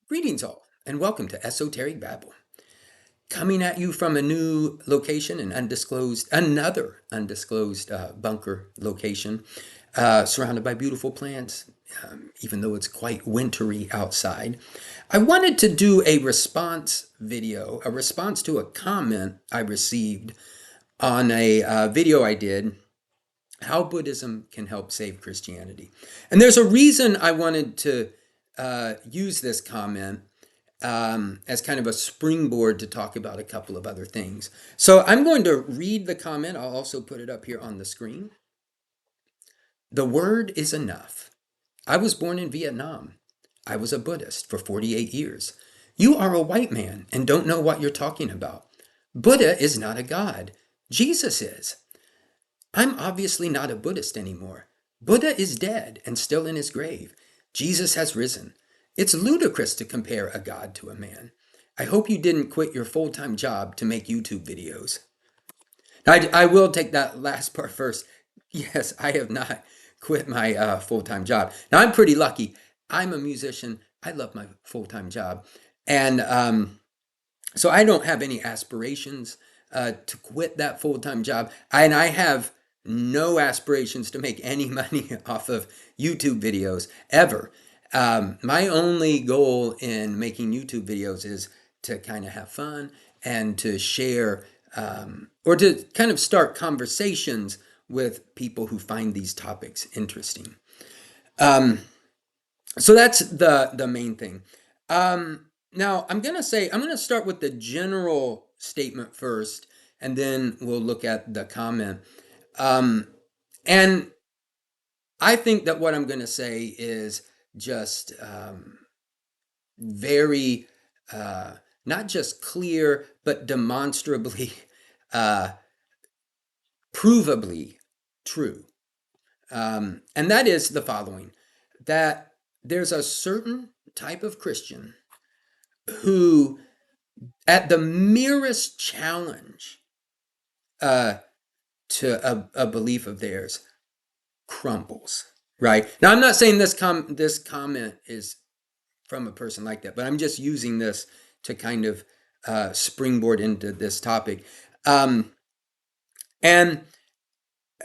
Greetings all, and welcome to Esoteric Babble. Coming at you from a new location, another undisclosed bunker location, surrounded by beautiful plants, even though it's quite wintry outside. I wanted to do a response video, a response to a comment I received on a video I did, How Buddhism Can Help Save Christianity. And there's a reason I wanted to use this comment as kind of a springboard to talk about a couple of other things. So I'm going to read the comment. I'll also put it up here on the screen. The word is enough. I was born in Vietnam. I was a Buddhist for 48 years. You are a white man and don't know what you're talking about. Buddha is not a god. Jesus is. I'm obviously not a Buddhist anymore. Buddha is dead and still in his grave. Jesus has risen. It's ludicrous to compare a god to a man. I hope you didn't quit your full-time job to make YouTube videos. I will take that last part first. Yes, I have not quit my full-time job. Now, I'm pretty lucky. I'm a musician. I love my full-time job. And so I don't have any aspirations to quit that full-time job. And I have no aspirations to make any money off of YouTube videos ever. My only goal in making YouTube videos is to kind of have fun and to share or to kind of start conversations with people who find these topics interesting. So that's the main thing. Now I'm going to start with the general statement first, and then we'll look at the comment. And I think that what I'm going to say is just very, not just clear, but demonstrably, provably true. And that is the following, that there's a certain type of Christian who, at the merest challenge to a belief of theirs, crumbles, right? Now, I'm not saying this comment is from a person like that, but I'm just using this to kind of springboard into this topic. And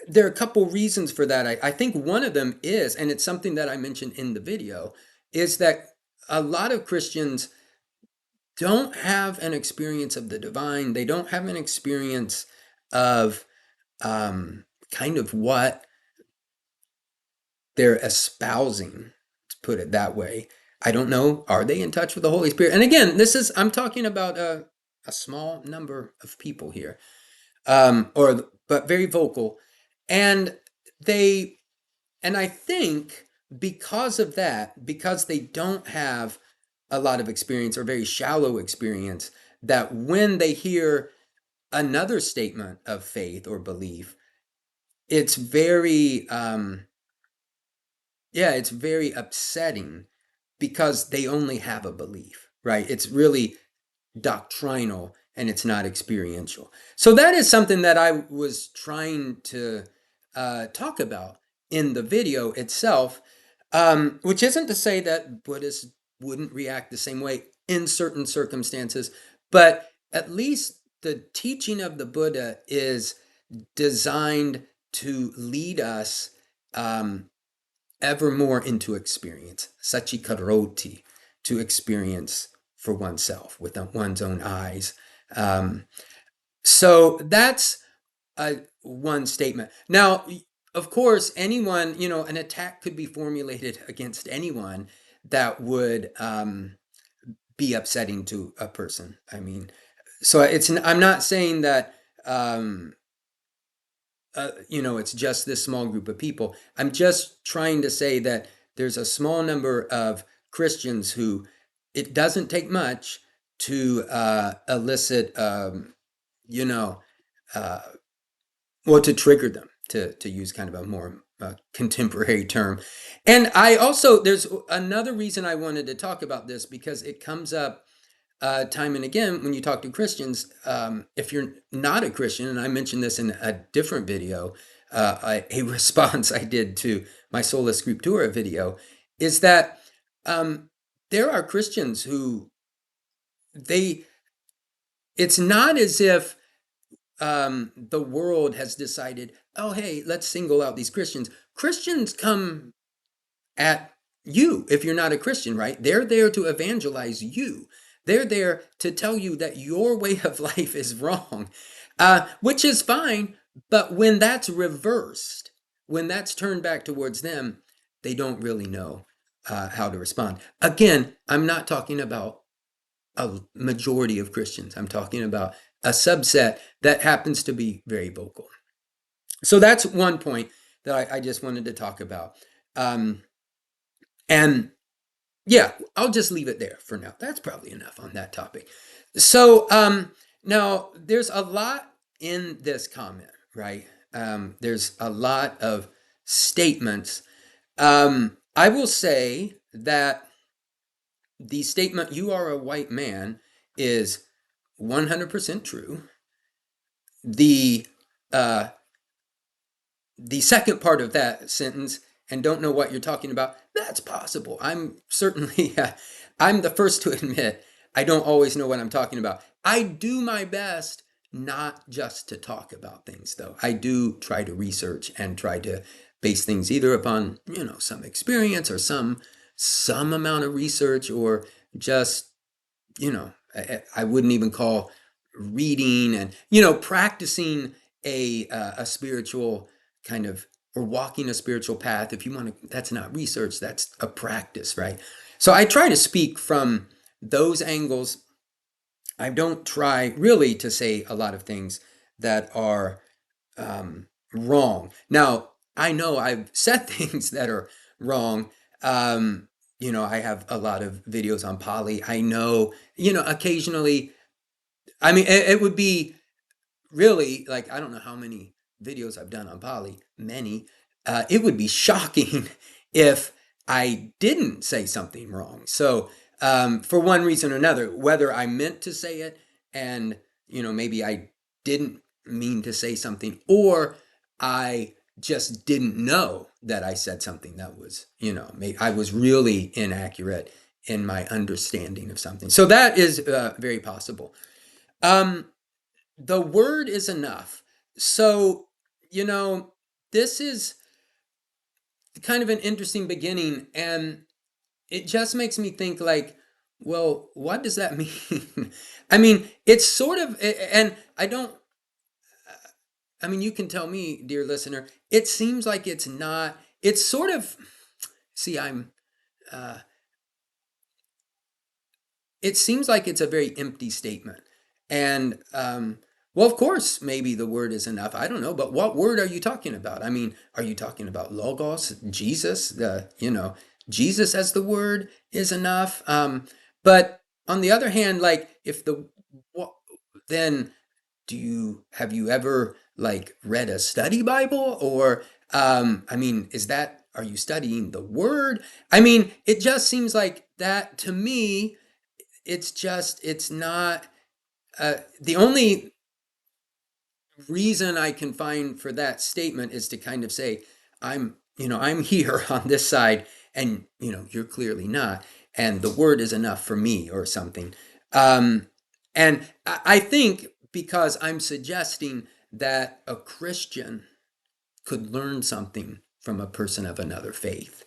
there are a couple reasons for that. I think one of them is, and it's something that I mentioned in the video, is that a lot of Christians don't have an experience of the divine. They don't have an experience of kind of what they're espousing, to put it that way. I don't know. Are they in touch with the Holy Spirit? And again, I'm talking about a small number of people here, but very vocal. And I think because of that, because they don't have a lot of experience or very shallow experience, that when they hear another statement of faith or belief, it's very, it's very upsetting because they only have a belief, right? It's really doctrinal and it's not experiential. So that is something that I was trying to talk about in the video itself, which isn't to say that Buddhists wouldn't react the same way in certain circumstances, but at least the teaching of the Buddha is designed to lead us ever more into experience, sachikaroti, to experience for oneself with one's own eyes. So that's one statement. Now, of course, anyone, an attack could be formulated against anyone that would be upsetting to a person. I mean, so I'm not saying that, it's just this small group of people. I'm just trying to say that there's a small number of Christians who it doesn't take much to elicit, to trigger them, to use kind of a more contemporary term. And there's another reason I wanted to talk about this, because it comes up time and again when you talk to Christians. If you're not a Christian, and I mentioned this in a different video, a response I did to my Sola Scriptura video, is that there are Christians who they, it's not as if the world has decided, oh, hey, let's single out these Christians. Christians come at you if you're not a Christian, right? They're there to evangelize you. They're there to tell you that your way of life is wrong, which is fine. But when that's reversed, when that's turned back towards them, they don't really know how to respond. Again, I'm not talking about a majority of Christians. I'm talking about a subset that happens to be very vocal. So that's one point that I just wanted to talk about. Um, and yeah, I'll just leave it there for now. That's probably enough on that topic. So now there's a lot in this comment, right? There's a lot of statements. I will say that the statement, you are a white man, is 100% true. The uh, the second part of that sentence, and don't know what you're talking about, that's possible. I'm certainly, I'm the first to admit I don't always know what I'm talking about. I do my best not just to talk about things, though. I do try to research and try to base things either upon, some experience or some amount of research, or just, I wouldn't even call reading and, practicing a spiritual kind of, or walking a spiritual path. If you want to, that's not research, that's a practice, right? So I try to speak from those angles. I don't try really to say a lot of things that are wrong. Now, I know I've said things that are wrong. I have a lot of videos on poly. I know, occasionally, I mean, it would be really, like, I don't know how many videos I've done on poly, many. It would be shocking if I didn't say something wrong. So, for one reason or another, whether I meant to say it and, maybe I didn't mean to say something, or I just didn't know that I said something that was, maybe I was really inaccurate in my understanding of something. So that is very possible. Um, the word is enough. So, this is kind of an interesting beginning, and it just makes me think, like, well, what does that mean? I mean, it's sort of, and I don't, I mean, you can tell me, dear listener, it seems like it's not, it's sort of, see, uh, it seems like it's a very empty statement. And, well, of course, maybe the word is enough. I don't know, but what word are you talking about? I mean, are you talking about logos, Jesus? Jesus as the word is enough. But on the other hand, like, if then have you ever, like, read a study Bible? Or, I mean, are you studying the word? I mean, it just seems like that to me. It's not, the only reason I can find for that statement is to kind of say, I'm here on this side, and, you're clearly not, and the word is enough for me, or something. And I think because I'm suggesting that a Christian could learn something from a person of another faith,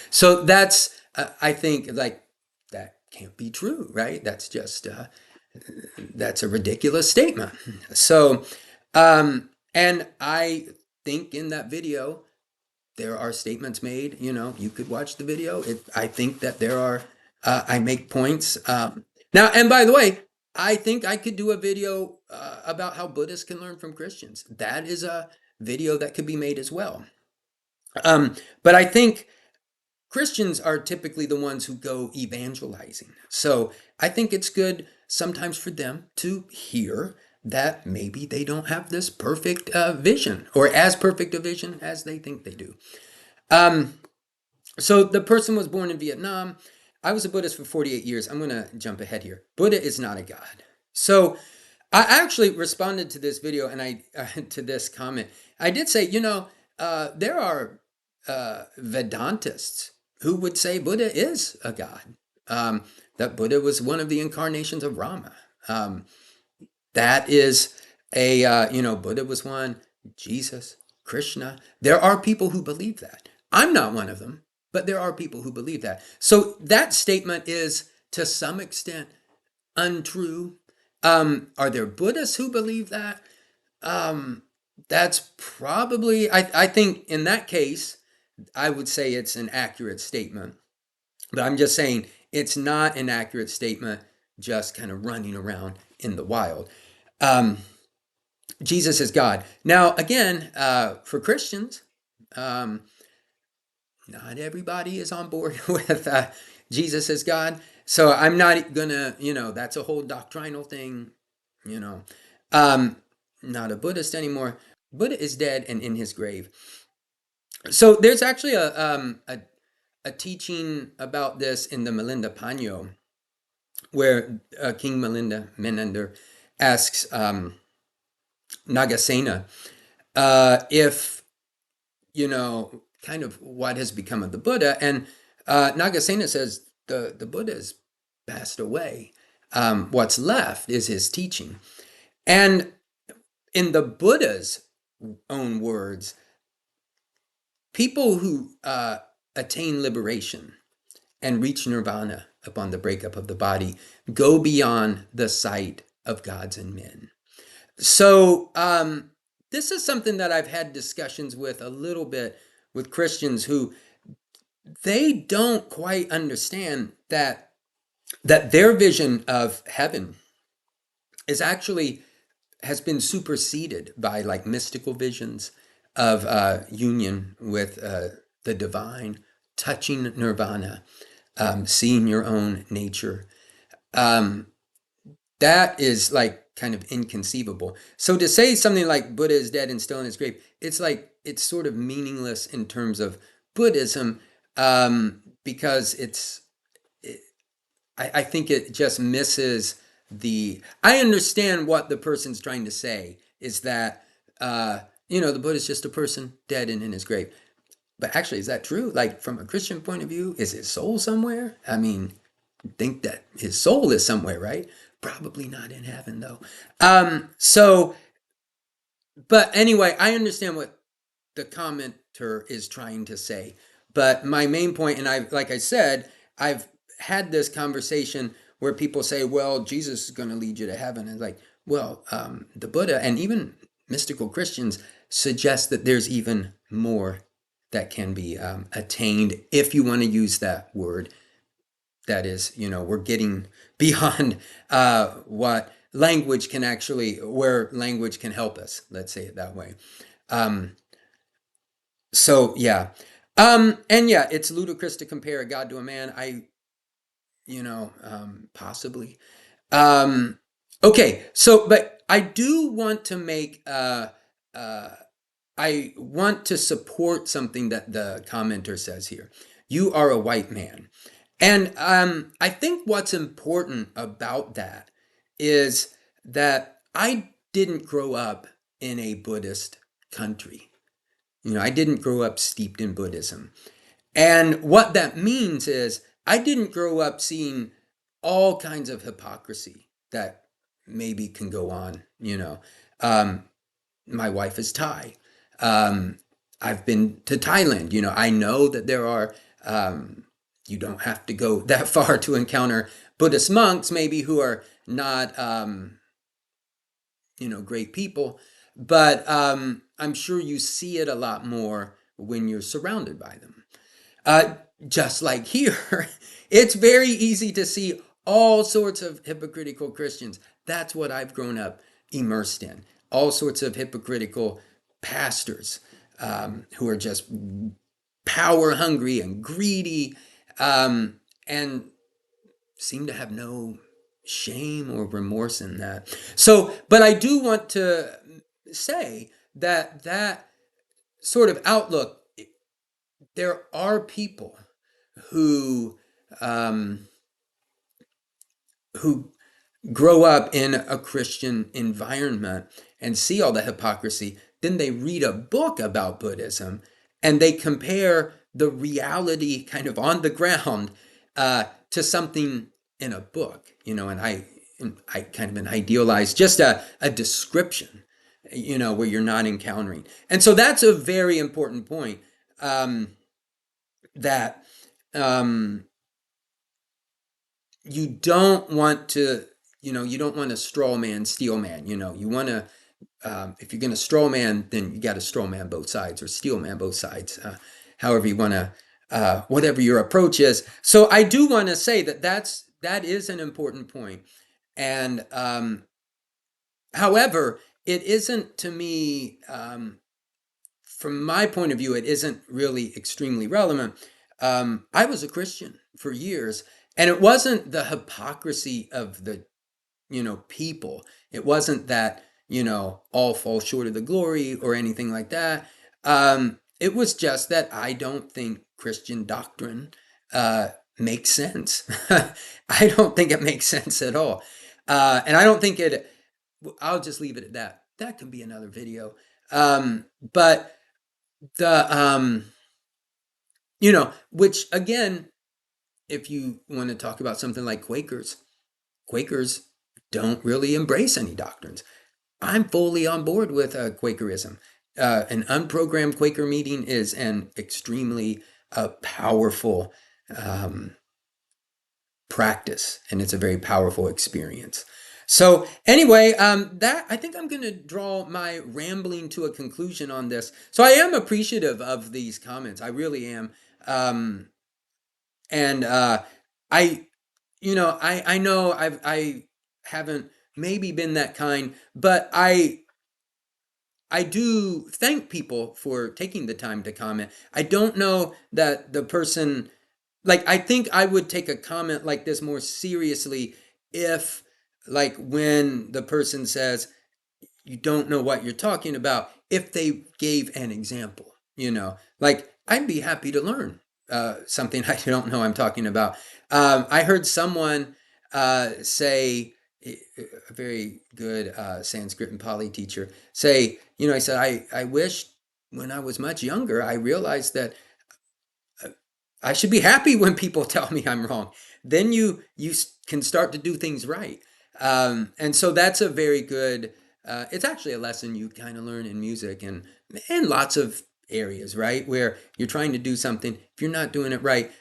So that's, I think, like, that can't be true, right? That's just, that's a ridiculous statement. So, and I think in that video, there are statements made, you could watch the video. I think that there are, I make points. Now, and by the way, I think I could do a video about how Buddhists can learn from Christians. That is a video that could be made as well. But I think Christians are typically the ones who go evangelizing. So I think it's good sometimes for them to hear that maybe they don't have this perfect vision, or as perfect a vision as they think they do. So the person was born in Vietnam. I was a Buddhist for 48 years. I'm going to jump ahead here. Buddha is not a god. So I actually responded to this video, and to this comment. I did say, there are Vedantists who would say Buddha is a god. that Buddha was one of the incarnations of Rama. That is Buddha was one, Jesus, Krishna. There are people who believe that. I'm not one of them, but there are people who believe that. So that statement is to some extent untrue. Are there Buddhists who believe that? That's probably, I think in that case, I would say it's an accurate statement. But I'm just saying it's not an accurate statement just kind of running around in the wild. Jesus is God. Now, again, for Christians, not everybody is on board with Jesus as God. So I'm not gonna, that's a whole doctrinal thing, not a Buddhist anymore. Buddha is dead and in his grave. So there's actually a teaching about this in the Milinda Paño, where King Menander asks Nagasena if, kind of what has become of the Buddha. And Nagasena says the Buddha has passed away. What's left is his teaching. And in the Buddha's own words, people who attain liberation and reach nirvana upon the breakup of the body go beyond the sight of gods and men. So this is something that I've had discussions with a little bit with Christians who they don't quite understand that their vision of heaven is actually has been superseded by like mystical visions of union with the divine, touching nirvana, seeing your own nature. That is like kind of inconceivable. So to say something like Buddha is dead and still in his grave, it's like it's sort of meaningless in terms of Buddhism, because I think it just misses I understand what the person's trying to say is that, the Buddha is just a person dead and in his grave. But actually, is that true? Like from a Christian point of view, is his soul somewhere? I mean, think that his soul is somewhere, right? Probably not in heaven though. But anyway, I understand what the commenter is trying to say. But my main point, and like I said, I've had this conversation where people say, well, Jesus is going to lead you to heaven. And like, well, the Buddha and even mystical Christians suggest that there's even more that can be attained, if you want to use that word. That is, we're getting beyond what language can where language can help us. Let's say it that way. So yeah. And yeah, it's ludicrous to compare a God to a man. Possibly. Okay, so, but I do want to make, I want to support something that the commenter says here. You are a white man. And I think what's important about that is that I didn't grow up in a Buddhist country. I didn't grow up steeped in Buddhism. And what that means is I didn't grow up seeing all kinds of hypocrisy that maybe can go on. My wife is Thai. I've been to Thailand. I know that there are, you don't have to go that far to encounter Buddhist monks, maybe who are not, great people. But I'm sure you see it a lot more when you're surrounded by them. Just like here, it's very easy to see all sorts of hypocritical Christians. That's what I've grown up immersed in. All sorts of hypocritical pastors who are just power hungry and greedy, and seem to have no shame or remorse in that. So, but I do want to say that sort of outlook, there are people who grow up in a Christian environment and see all the hypocrisy. Then they read a book about Buddhism and they compare the reality kind of on the ground to something in a book, and I kind of an idealized, just a description, where you're not encountering. And so that's a very important point, that um, you don't want to, you don't want to straw man, steel man. You want to, if you're going to straw man, then you got to straw man both sides or steel man both sides, however you want to, whatever your approach is. So I do want to say that is an important point. And however, it isn't, to me, from my point of view, it isn't really extremely relevant. I was a Christian for years, and it wasn't the hypocrisy of the people. It wasn't that, all fall short of the glory or anything like that. It was just that I don't think Christian doctrine makes sense. I don't think it makes sense at all. And I don't think it, I'll just leave it at that. That could be another video. But the, which again, if you want to talk about something like Quakers don't really embrace any doctrines. I'm fully on board with Quakerism. An unprogrammed Quaker meeting is an extremely powerful practice, and it's a very powerful experience. So anyway, that I think I'm going to draw my rambling to a conclusion on this. So I am appreciative of these comments. I really am. And I know I haven't maybe been that kind, but I do thank people for taking the time to comment. I don't know that the person, like, I think I would take a comment like this more seriously if, like, when the person says, you don't know what you're talking about, if they gave an example, like, I'd be happy to learn something I don't know I'm talking about. I heard someone say, a very good Sanskrit and Pali teacher say, I said, I wish when I was much younger, I realized that I should be happy when people tell me I'm wrong. Then you can start to do things right. And so that's a very good, it's actually a lesson you kind of learn in music and in lots of areas, right? Where you're trying to do something, if you're not doing it right,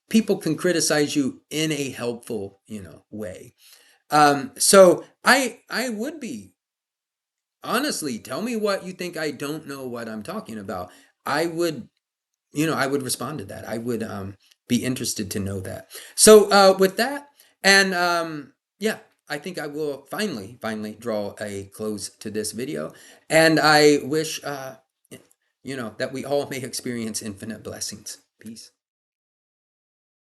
people can criticize you in a helpful, way. So I would be, honestly, tell me what you think I don't know what I'm talking about. I would, I would respond to that. I would be interested to know that. So with that, and yeah, I think I will finally draw a close to this video. And I wish, that we all may experience infinite blessings. Peace.